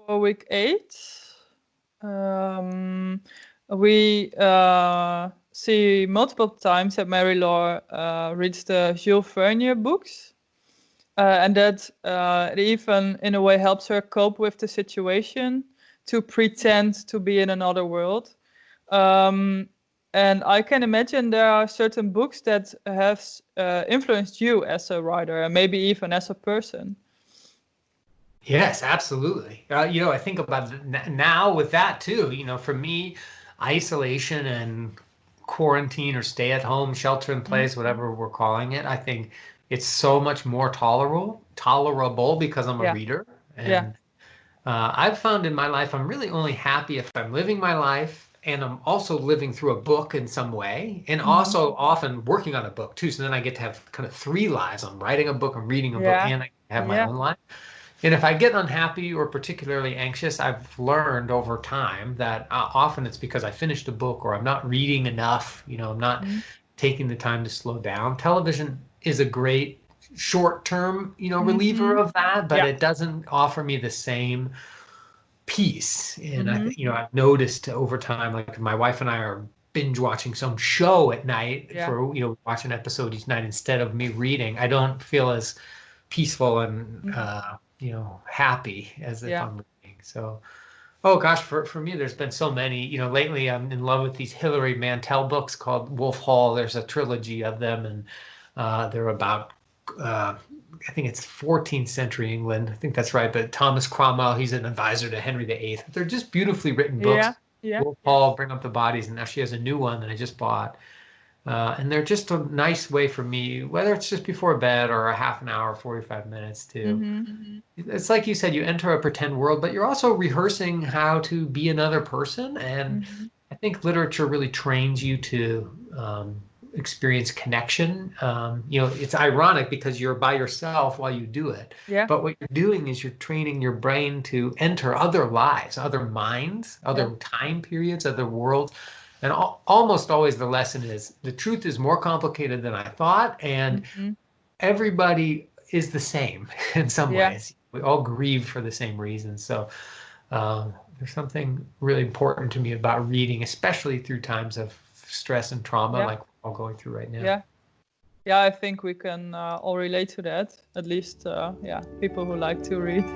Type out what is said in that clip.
For week 8, we see multiple times that Mary-Laure reads the Jules Verne books, and that it even, in a way, helps her cope with the situation, to pretend to be in another world. And I can imagine there are certain books that have influenced you as a writer, and maybe even as a person. Yes, absolutely. I think about it now with that too. For me, isolation and quarantine or stay at home, shelter in place, whatever we're calling it, I think it's so much more tolerable because I'm a reader. And I've found in my life, I'm really only happy if I'm living my life and I'm also living through a book in some way, and also often working on a book too. So then I get to have kind of 3 lives. I'm writing a book, I'm reading a book, and I have my own life. And if I get unhappy or particularly anxious, I've learned over time that often it's because I finished a book or I'm not reading enough. I'm not taking the time to slow down. Television is a great short-term, reliever of that, but it doesn't offer me the same peace. And I've noticed over time, like my wife and I are binge watching some show at night for, watch an episode each night instead of me reading. I don't feel as peaceful and happy as if I'm reading. So, oh gosh, for me, there's been so many. Lately I'm in love with these Hilary Mantel books called Wolf Hall. There's a trilogy of them, and they're about I think it's 14th century England. I think that's right. But Thomas Cromwell, he's an advisor to Henry VIII. They're just beautifully written books. Wolf Hall, Bring Up the Bodies, and now she has a new one that I just bought. And they're just a nice way for me, whether it's just before bed or a half an hour, 45 minutes to, it's like you said, you enter a pretend world, but you're also rehearsing how to be another person. And I think literature really trains you to experience connection. It's ironic because you're by yourself while you do it. But what you're doing is you're training your brain to enter other lives, other minds, other time periods, other worlds. And almost always the lesson is the truth is more complicated than I thought, and everybody is the same in some ways. We all grieve for the same reasons. So there's something really important to me about reading, especially through times of stress and trauma like we're all going through right now. Yeah, I think we can all relate to that. At least, people who like to read.